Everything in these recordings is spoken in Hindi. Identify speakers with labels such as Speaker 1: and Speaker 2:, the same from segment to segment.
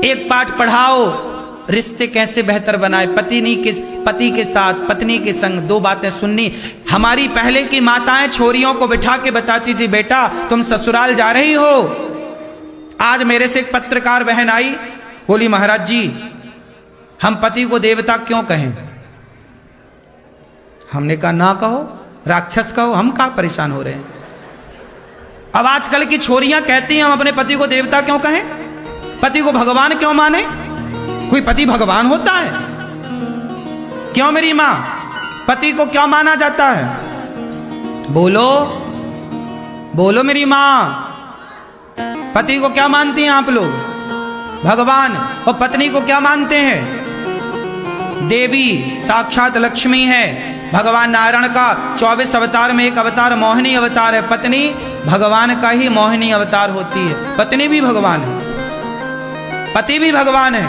Speaker 1: एक पाठ पढ़ाओ, रिश्ते कैसे बेहतर बनाए, पति के साथ पत्नी के संग दो बातें सुननी। हमारी पहले की माताएं छोरियों को बिठा के बताती थी, बेटा तुम ससुराल जा रही हो। आज मेरे से एक पत्रकार बहन आई, बोली महाराज जी हम पति को देवता क्यों कहें। हमने कहा ना कहो, राक्षस कहो, हम कहाँ परेशान हो रहे हैं। अब आजकल की छोरियां कहती हैं हम अपने पति को देवता क्यों कहें, पति को भगवान क्यों माने। कोई पति भगवान होता है क्यों मेरी मां, पति को क्या माना जाता है। बोलो बोलो मेरी मां, पति को क्या मानती हैं आप लोग, भगवान। और पत्नी को क्या मानते हैं, देवी, साक्षात लक्ष्मी है। भगवान नारायण का 24 अवतार में एक अवतार मोहिनी अवतार है, पत्नी भगवान का ही मोहिनी अवतार होती है। पत्नी भी भगवान है, पति भी भगवान है।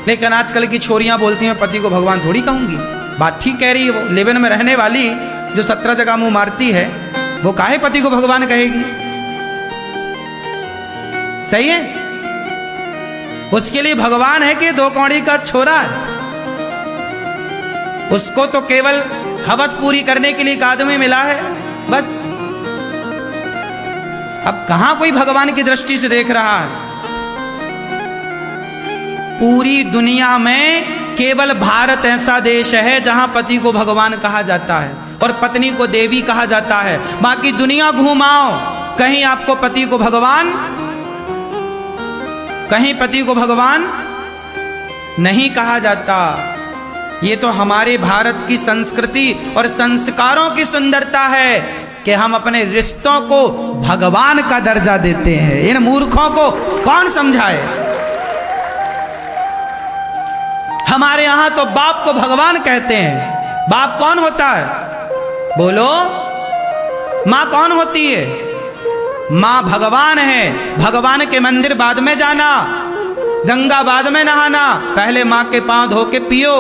Speaker 1: लेकिन आजकल की छोरियां बोलती हैं पति को भगवान थोड़ी कहूंगी। बात ठीक कह रही है, वो लेवन में रहने वाली जो 17 जगह मुंह मारती है वो काहे पति को भगवान कहेगी। सही है, उसके लिए भगवान है कि दो कौड़ी का छोरा है। उसको तो केवल हवस पूरी करने के लिए एक आदमी मिला है बस। अब कहां कोई भगवान की दृष्टि से देख रहा है। पूरी दुनिया में केवल भारत ऐसा देश है जहां पति को भगवान कहा जाता है और पत्नी को देवी कहा जाता है। बाकी दुनिया घुमाओ, कहीं आपको पति को भगवान, कहीं पति को भगवान नहीं कहा जाता। ये तो हमारे भारत की संस्कृति और संस्कारों की सुंदरता है कि हम अपने रिश्तों को भगवान का दर्जा देते हैं। इन मूर्खों को कौन समझाए। हमारे यहां तो बाप को भगवान कहते हैं। बाप कौन होता है, बोलो। मां कौन होती है, मां भगवान है। भगवान के मंदिर बाद में जाना, गंगा बाद में नहाना, पहले मां के पांव धो के पियो।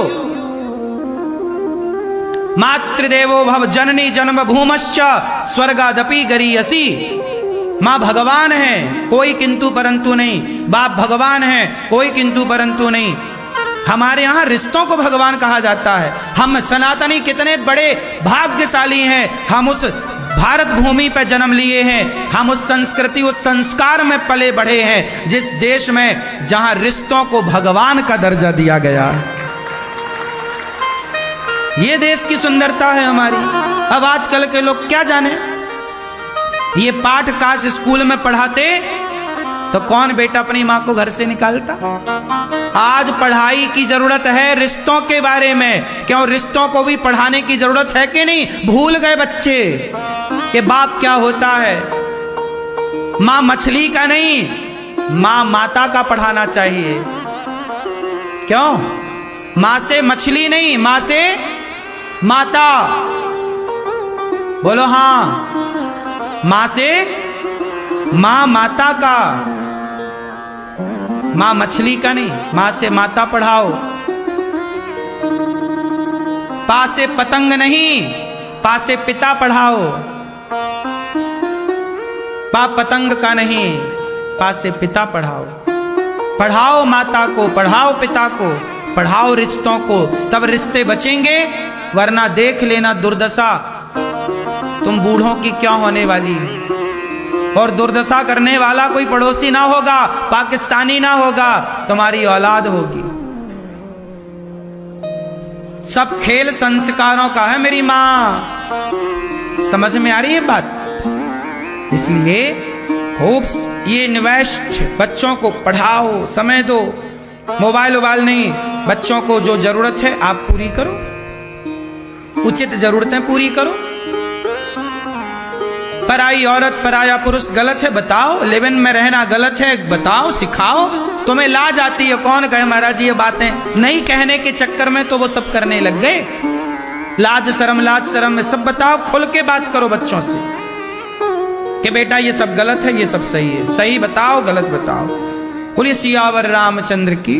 Speaker 1: मातृदेवो भव जननी जन्म भूमश्च स्वर्गादपि गरीयसी। मां भगवान है, कोई किंतु परंतु नहीं। बाप भगवान है, कोई किंतु परंतु नहीं। हमारे यहां रिश्तों को भगवान कहा जाता है। हम सनातनी कितने बड़े भाग्यशाली हैं, हम उस भारत भूमि पर जन्म लिए हैं, हम उस संस्कृति उस संस्कार में पले बढ़े हैं जिस देश में जहां रिश्तों को भगवान का दर्जा दिया गया। ये देश की सुंदरता है हमारी। अब आजकल के लोग क्या जाने, ये पाठ काश स्कूल में पढ़ाते तो कौन बेटा अपनी मां को घर से निकालता। आज पढ़ाई की जरूरत है रिश्तों के बारे में। क्यों, रिश्तों को भी पढ़ाने की जरूरत है कि नहीं। भूल गए बच्चे कि बाप क्या होता है। मां मछली का नहीं, मां माता का पढ़ाना चाहिए। क्यों, मां से मछली नहीं, मां से माता। बोलो हां, मां से मां माता का, मां मछली का नहीं, मां से माता पढ़ाओ। पा से पतंग नहीं, पा से पिता पढ़ाओ। पा पतंग का नहीं, पा से पिता पढ़ाओ। पढ़ाओ माता को, पढ़ाओ पिता को, पढ़ाओ रिश्तों को, तब रिश्ते बचेंगे। वरना देख लेना दुर्दशा तुम बूढ़ों की क्या होने वाली है। और दुर्दशा करने वाला कोई पड़ोसी ना होगा, पाकिस्तानी ना होगा, तुम्हारी औलाद होगी। सब खेल संस्कारों का है मेरी मां। समझ में आ रही है बात। इसलिए खूब ये इन्वेस्ट, बच्चों को पढ़ाओ, समय दो। मोबाइल वोबाइल नहीं, बच्चों को जो जरूरत है आप पूरी करो, उचित जरूरतें पूरी करो। पराई औरत पराया पुरुष गलत है बताओ, लिव इन में रहना गलत है बताओ, सिखाओ। तुम्हें लाज आती है, कौन कहे महाराज ये बातें नहीं कहने के चक्कर में तो वो सब करने लग गए। लाज शर्म में सब बताओ, खुल के बात करो बच्चों से कि बेटा ये सब गलत है, ये सब सही है। सही बताओ, गलत बताओ। बोलिए सियावर रामचंद्र की।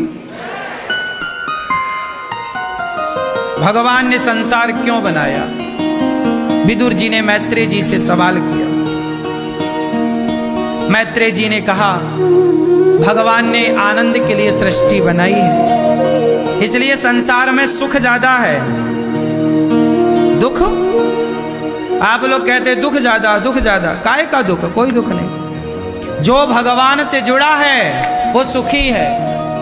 Speaker 1: भगवान ने संसार क्यों बनाया। विदुर जी ने मैत्रेय जी से सवाल किया। मैत्रेय जी ने कहा भगवान ने आनंद के लिए सृष्टि बनाई है, इसलिए संसार में सुख ज्यादा है। दुख, आप लोग कहते दुख ज्यादा, दुख ज्यादा, काहे का दुख? कोई दुख नहीं। जो भगवान से जुड़ा है वो सुखी है।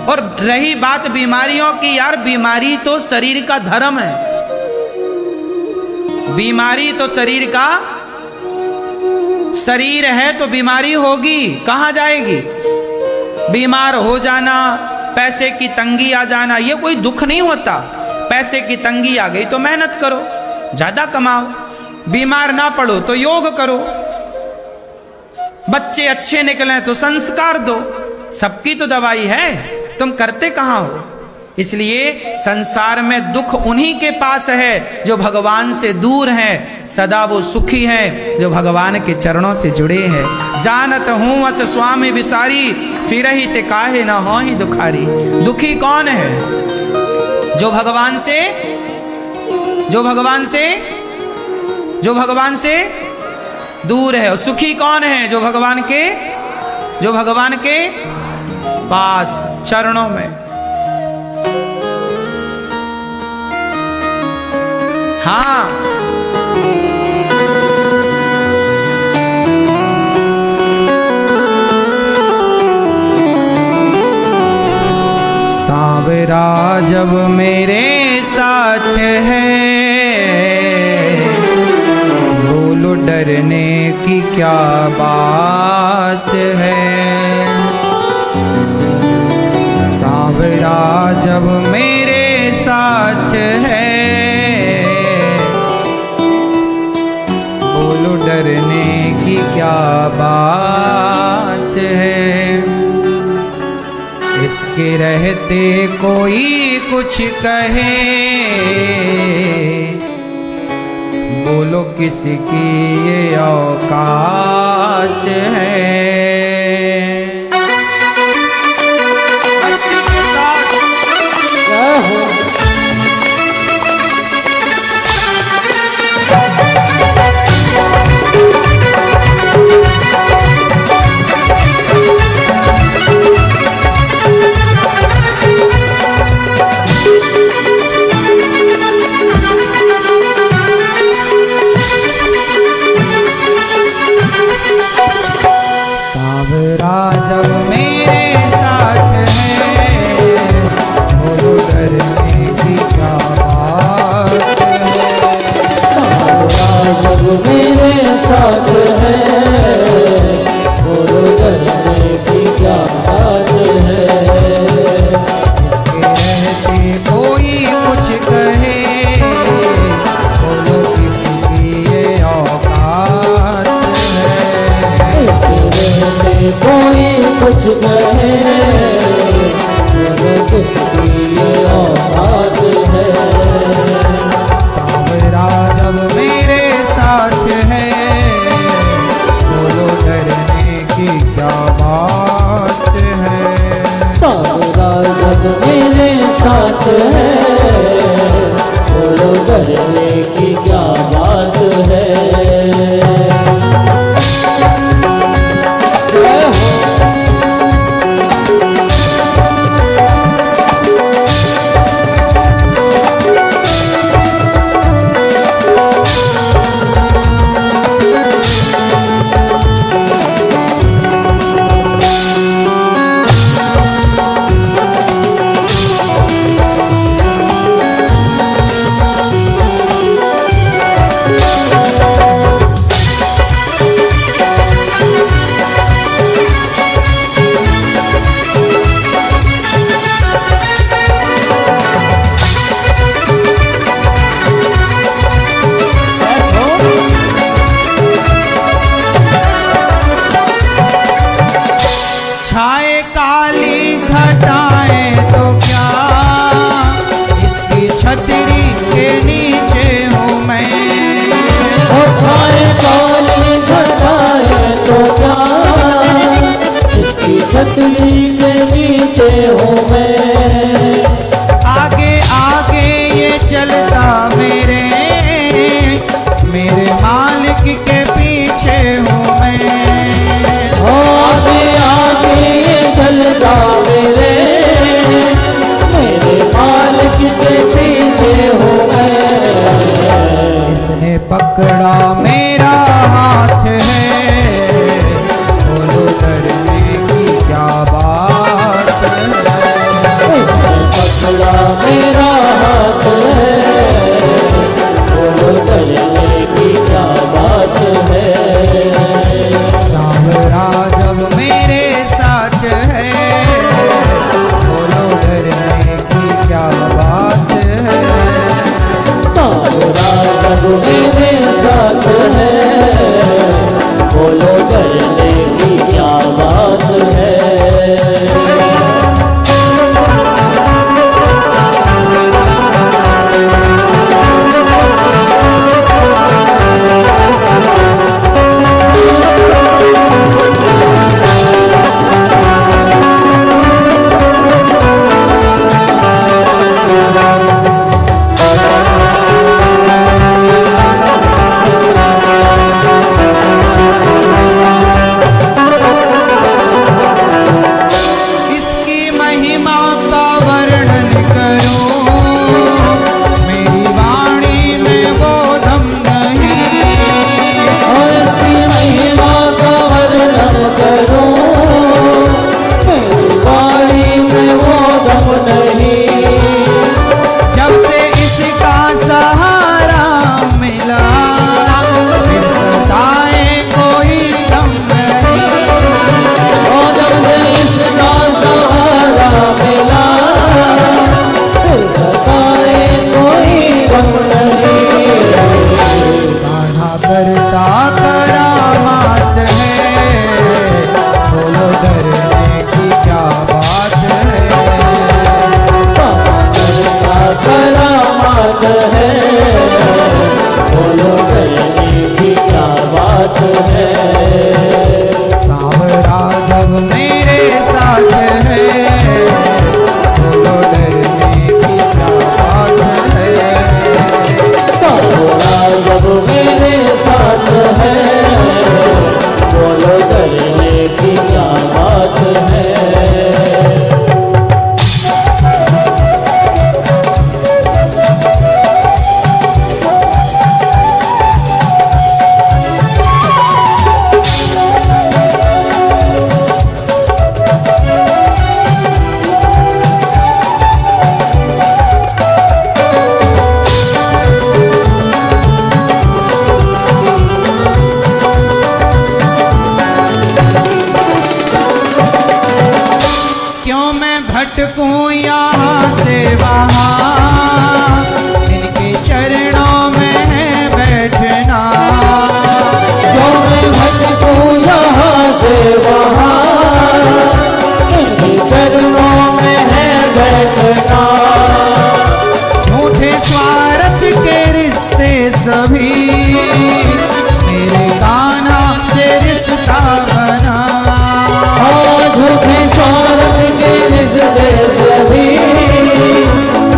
Speaker 1: और रही बात बीमारियों की, यार बीमारी तो शरीर का धर्म है। बीमारी तो शरीर का, शरीर है तो बीमारी होगी, कहां जाएगी? बीमार हो जाना, पैसे की तंगी आ जाना, ये कोई दुख नहीं होता। पैसे की तंगी आ गई तो मेहनत करो, ज्यादा कमाओ। बीमार ना पड़ो तो योग करो। बच्चे अच्छे निकले तो संस्कार दो। सबकी तो दवाई है, तुम करते कहां हो? इसलिए संसार में दुख उन्हीं के पास है जो भगवान से दूर हैं। सदा वो सुखी हैं जो भगवान के चरणों से जुड़े हैं। जानत हूं अस स्वामी विसारी, फिर ही ते काहे न होहि दुखारी। दुखी कौन है? जो भगवान से, जो भगवान से, जो भगवान से दूर है। और सुखी कौन है? जो भगवान के, जो भगवान के पास चरणों में। हाँ, सांवरा जब मेरे साथ है, बोलो डरने की क्या बात है। सांवरा जब मेरे साथ है, बोलो डरने की क्या बात है। इसके रहते कोई कुछ कहे, बोलो किसकी ये औकात है। जब मेरे साथ है, बोलो डरने की क्या बात है। जब मेरे साथ है, बोलो डरने की क्या बात है। इसके रहते कोई कुछ कहे, बोलो किसकी ये औकात है। कोई कुछ कहे, बोलो किसकी ये औकात है। सांवरा जब मेरे साथ है, बोलो डरने की क्या बात है। सांवरा जब मेरे साथ है, बोलो डरने की क्या बात है। छतरी के नीचे हूँ मैं, आगे आगे ये चलता मेरे मालिक के पीछे हूँ मैं। भटकूं यहाँ से वहाँ, इनके चरणों में है बैठना।
Speaker 2: क्यों मैं भटकूं यहाँ से वहाँ, इनके चरणों में है बैठना।
Speaker 1: झूठे स्वार्थ के रिश्ते सभी, मेरे कान्हा से रिश्ता बना।
Speaker 2: झूठे स्वार्थ के रिश्ते सभी,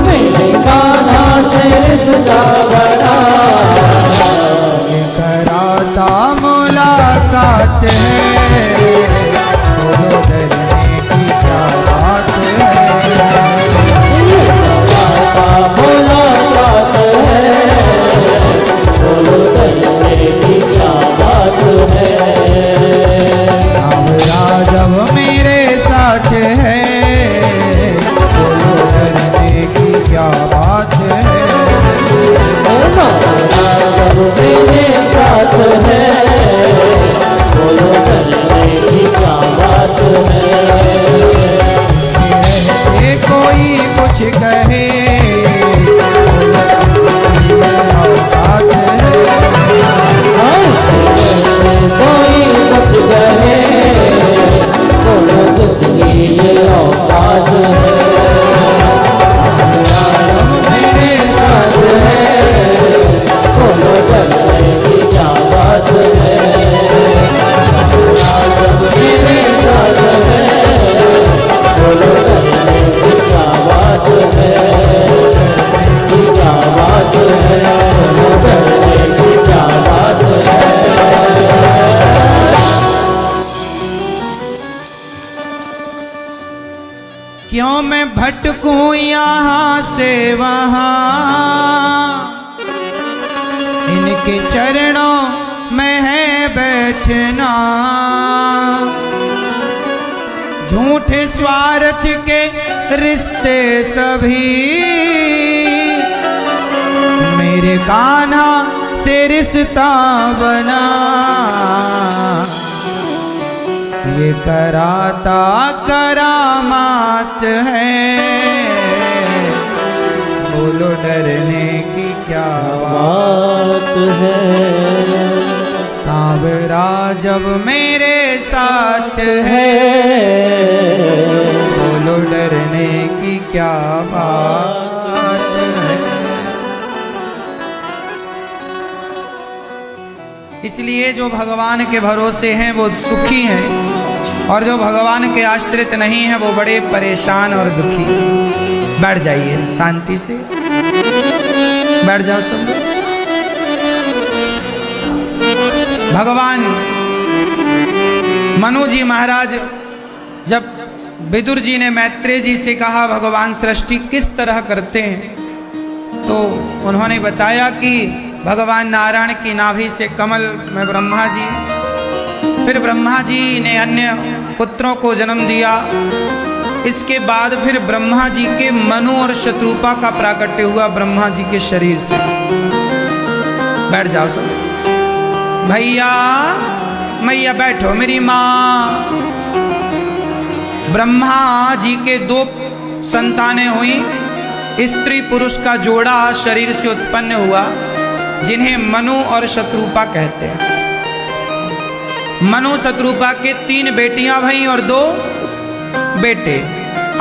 Speaker 2: मेरे कान्हा से रिश्ता बना।
Speaker 1: कराता मुलाकात है, बोलो डरने की क्या बात है।
Speaker 2: मुलाकात है, बोलो डरने की क्या बात है।
Speaker 1: सांवरा जब मेरे साथ है, बोलो डरने की क्या बात है।
Speaker 2: जब मेरे साथ है, बोलो डरने की क्या बात है।
Speaker 1: रहते कोई कुछ कहे, औकात है।
Speaker 2: कोई कुछ कहे, बोलो किसकी ये औकात है। मेरे साथ है, बोलो डरने की क्या बात है। मेरे साथ है, बोलो डरने की क्या बात है। क्या बात है, बोलो डरने की क्या बात है।
Speaker 1: क्यों मैं भटकूं यहाँ से वहाँ, इनके चरणों में है बैठना। झूठे स्वार्थ के रिश्ते सभी, मेरे कान्हा से रिश्ता बना। ये कराता करामात है, बोलो डरने की क्या
Speaker 2: बात है।
Speaker 1: सांवरा जब मेरे साथ है, बोलो डरने की क्या बात है। इसलिए जो भगवान के भरोसे हैं वो सुखी हैं, और जो भगवान के आश्रित नहीं हैं वो बड़े परेशान और दुखी। बैठ जाइए शांति से, बैठ जाओ सब लोग। भगवान मनु जी महाराज, जब विदुर जी ने मैत्रेय जी से कहा भगवान सृष्टि किस तरह करते हैं, तो उन्होंने बताया कि भगवान नारायण की नाभि से कमल में ब्रह्मा जी, फिर ब्रह्मा जी ने अन्य पुत्रों को जन्म दिया। इसके बाद फिर ब्रह्मा जी के मनु और शत्रुपा का प्राकट्य हुआ ब्रह्मा जी के शरीर से। बैठ जाओ सब भैया, मैया बैठो मेरी माँ। ब्रह्मा जी के दो संतानें हुई, स्त्री पुरुष का जोड़ा शरीर से उत्पन्न हुआ, जिन्हें मनु और शत्रुपा कहते हैं। मनु शत्रुपा के 3 बेटियां भई और 2 बेटे।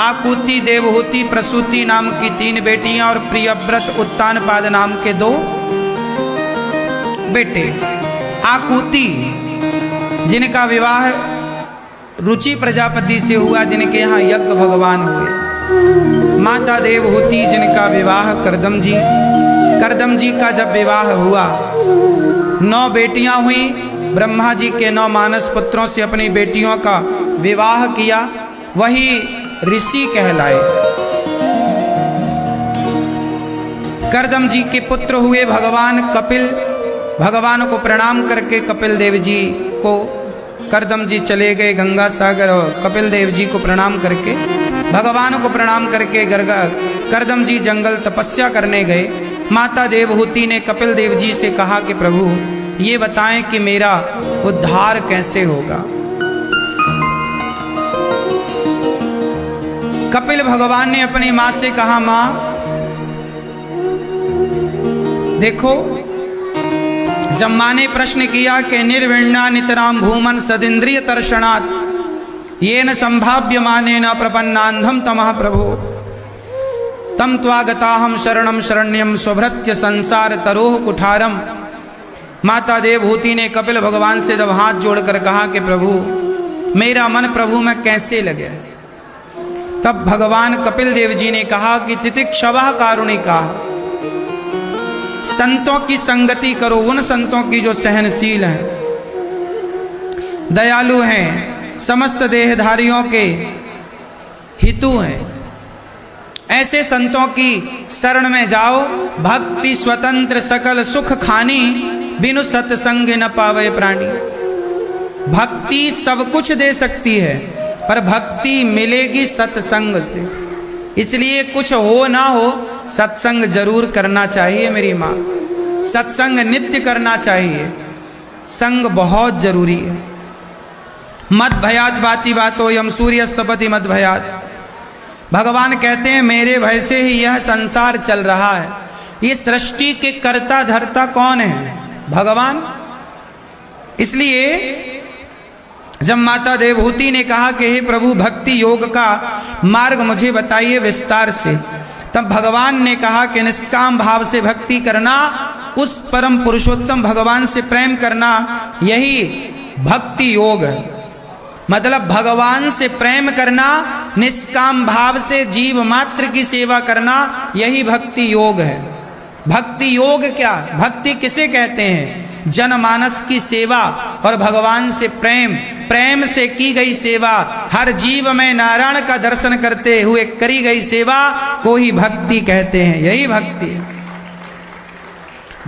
Speaker 1: आकुति, देवहूति, प्रसूति नाम की 3 बेटियां और प्रियव्रत, उत्तानपाद नाम के 2 बेटे। आकुति जिनका विवाह रुचि प्रजापति से हुआ, जिनके यहाँ यज्ञ भगवान हुए। माता देवहूति जिनका विवाह करदम जी का जब विवाह हुआ, 9 बेटियां हुई। ब्रह्मा जी के 9 मानस पुत्रों से अपनी बेटियों का विवाह किया, वही ऋषि कहलाए। करदम जी के पुत्र हुए भगवान कपिल। भगवान को प्रणाम करके कपिल देव जी को करदम जी चले गए गंगा सागर, और कपिल देव जी को प्रणाम करके, भगवान को प्रणाम करके करदम जी जंगल तपस्या करने गए। माता देवहूति ने कपिल देव जी से कहा कि प्रभु ये बताएं कि मेरा उद्धार कैसे होगा। कपिल भगवान ने अपनी माँ से कहा, माँ देखो, जब माँ ने प्रश्न किया कि निर्विण्णा नितराम भूमन सदिंद्रिय तर्षणात् ये न संभाव्य माने न प्रपन्नांधम तमः प्रभो तम त्वागताहम शरणम शरण्यम स्वभृत्य संसार तरोह कुठारम। माता देवहूति ने कपिल भगवान से जब हाथ जोड़कर कहा कि प्रभु मेरा मन प्रभु में कैसे लगे, तब भगवान कपिल देव जी ने कहा कि तितिक्षवः कारुणिका, संतों की संगति करो, उन संतों की जो सहनशील हैं, दयालु हैं, समस्त देहधारियों के हितु हैं, ऐसे संतों की शरण में जाओ। भक्ति स्वतंत्र सकल सुख खानी बिनु सत्संग न पावे प्राणी। भक्ति सब कुछ दे सकती है पर भक्ति मिलेगी सत्संग से। इसलिए कुछ हो ना हो सत्संग जरूर करना चाहिए मेरी माँ, सत्संग नित्य करना चाहिए, संग बहुत जरूरी है। मद भयात बाती बातो यम सूर्यस्तपति मद भयात। भगवान कहते हैं मेरे भय से ही यह संसार चल रहा है। ये सृष्टि के कर्ता धर्ता कौन है? भगवान। इसलिए जब माता देवहूति ने कहा कि हे प्रभु भक्ति योग का मार्ग मुझे बताइए विस्तार से, तब भगवान ने कहा कि निष्काम भाव से भक्ति करना, उस परम पुरुषोत्तम भगवान से प्रेम करना, यही भक्ति योग है। मतलब भगवान से प्रेम करना, निष्काम भाव से जीव मात्र की सेवा करना, यही भक्ति योग है। भक्ति योग क्या? भक्ति किसे कहते हैं? जनमानस की सेवा और भगवान से प्रेम, प्रेम से की गई सेवा, हर जीव में नारायण का दर्शन करते हुए करी गई सेवा को ही भक्ति कहते हैं। यही भक्ति है।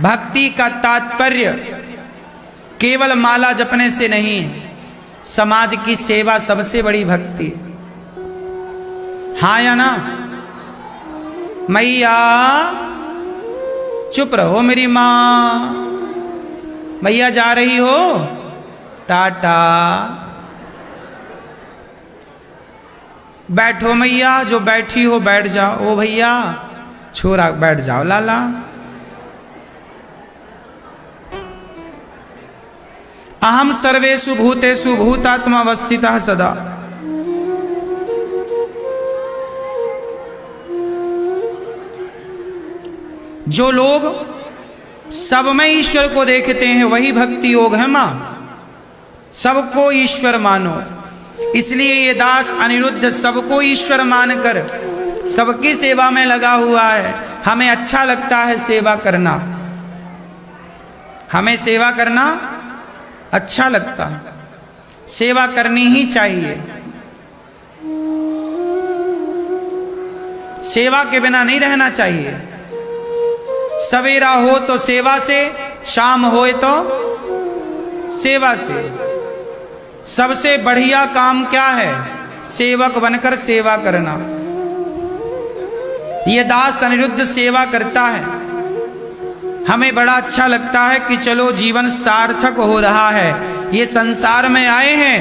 Speaker 1: भक्ति का तात्पर्य केवल माला जपने से नहीं है, समाज की सेवा सबसे बड़ी भक्ति है। हाँ या ना? मैया चुप रहो मेरी माँ, मैया जा रही हो, टाटा। बैठो मैया, जो बैठी हो बैठ जाओ। ओ भैया छोरा बैठ जाओ लाला। अहम सर्वेषु भूतेषु भूतात्मा अवस्थितः सदा। जो लोग सब में ईश्वर को देखते हैं वही भक्ति योग है मां। सबको ईश्वर मानो। इसलिए ये दास अनिरुद्ध सबको ईश्वर मानकर सबकी सेवा में लगा हुआ है। हमें अच्छा लगता है सेवा करना, हमें सेवा करना अच्छा लगता है, सेवा करनी ही चाहिए। सेवा के बिना नहीं रहना चाहिए। सवेरा हो तो सेवा से, शाम होए तो सेवा से। सबसे बढ़िया काम क्या है? सेवक बनकर सेवा करना। ये दास अनिरुद्ध सेवा करता है। हमें बड़ा अच्छा लगता है कि चलो जीवन सार्थक हो रहा है। ये संसार में आए हैं,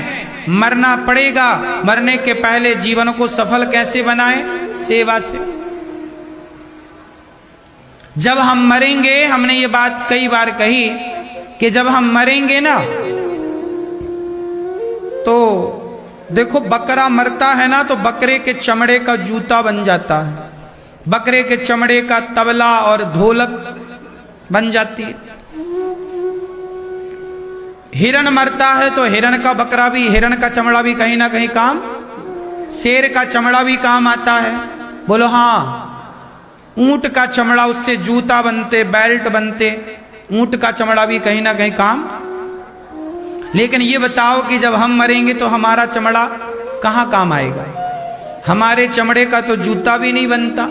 Speaker 1: मरना पड़ेगा, मरने के पहले जीवन को सफल कैसे बनाएं? सेवा से। जब हम मरेंगे, हमने ये बात कई बार कही कि जब हम मरेंगे ना, तो देखो बकरा मरता है ना, तो बकरे के चमड़े का जूता बन जाता है, बकरे के चमड़े का तबला और ढोलक बन जाती है। हिरण मरता है तो हिरण का बकरा भी, हिरण का चमड़ा भी कहीं ना कहीं काम, शेर का चमड़ा भी काम आता है। बोलो हाँ। ऊंट का चमड़ा, उससे जूता बनते, बेल्ट बनते, ऊंट का चमड़ा भी कहीं ना कहीं काम। लेकिन ये बताओ कि जब हम मरेंगे तो हमारा चमड़ा कहाँ काम आएगा? हमारे चमड़े का तो जूता भी नहीं बनता।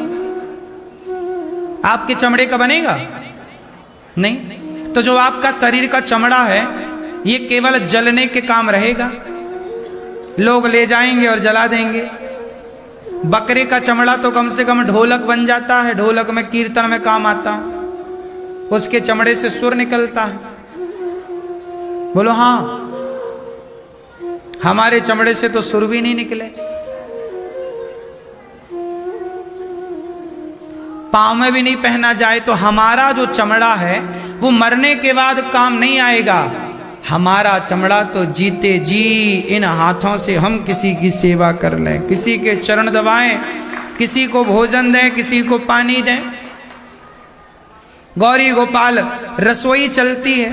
Speaker 1: आपके चमड़े का बनेगा? नहीं। तो जो आपका शरीर का चमड़ा है ये केवल जलने के काम रहेगा, लोग ले जाएंगे और जला देंगे। बकरे का चमड़ा तो कम से कम ढोलक बन जाता है, ढोलक में कीर्तन में काम आता है, उसके चमड़े से सुर निकलता है। बोलो हाँ। हमारे चमड़े से तो सुर भी नहीं निकले। पाँव में भी नहीं पहना जाए तो हमारा जो चमड़ा है वो मरने के बाद काम नहीं आएगा। हमारा चमड़ा तो जीते जी इन हाथों से हम किसी की सेवा कर लें, किसी के चरण दबाएं, किसी को भोजन दें, किसी को पानी दें। गौरी गोपाल रसोई चलती है,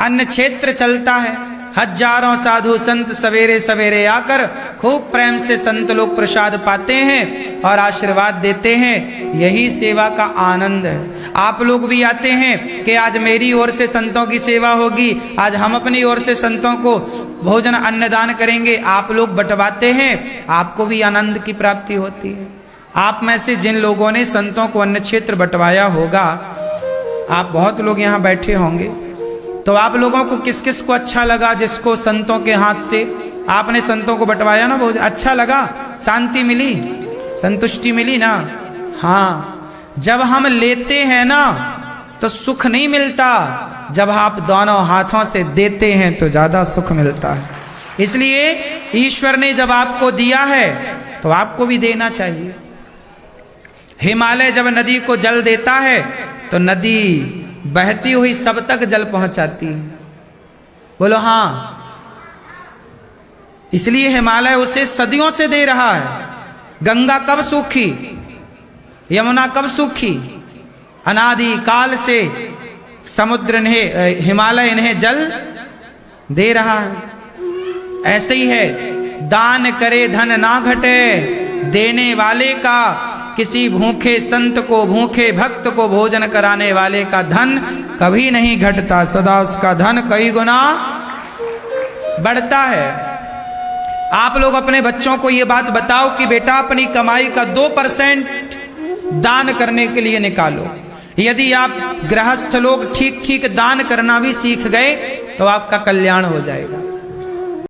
Speaker 1: अन्न क्षेत्र चलता है, हजारों साधु संत सवेरे सवेरे आकर खूब प्रेम से संत लोग प्रसाद पाते हैं और आशीर्वाद देते हैं। यही सेवा का आनंद है। आप लोग भी आते हैं कि आज मेरी ओर से संतों की सेवा होगी, आज हम अपनी ओर से संतों को भोजन अन्नदान करेंगे। आप लोग बंटवाते हैं, आपको भी आनंद की प्राप्ति होती है। आप में से जिन लोगों ने संतों को अन्न क्षेत्र बंटवाया होगा, आप बहुत लोग यहाँ बैठे होंगे, तो आप लोगों को किस किस को अच्छा लगा? जिसको संतों के हाथ से आपने संतों को बंटवाया ना, बहुत अच्छा लगा, शांति मिली, संतुष्टि मिली ना? हाँ, जब हम लेते हैं ना तो सुख नहीं मिलता, जब आप दोनों हाथों से देते हैं तो ज्यादा सुख मिलता है। इसलिए ईश्वर ने जब आपको दिया है तो आपको भी देना चाहिए। हिमालय जब नदी को जल देता है तो नदी बहती हुई सब तक जल पहुंचाती है। बोलो हाँ। इसलिए हिमालय उसे सदियों से दे रहा है। गंगा कब सूखी, यमुना कब सूखी? अनादि काल से समुद्र ने, हिमालय इन्हें जल दे रहा है। ऐसे ही है, दान करे धन ना घटे, देने वाले का, किसी भूखे संत को, भूखे भक्त को भोजन कराने वाले का धन कभी नहीं घटता, सदा उसका धन कई गुना बढ़ता है। आप लोग अपने बच्चों को ये बात बताओ कि बेटा अपनी कमाई का 2% दान करने के लिए निकालो। यदि आप गृहस्थ लोग ठीक ठीक दान करना भी सीख गए तो आपका कल्याण हो जाएगा।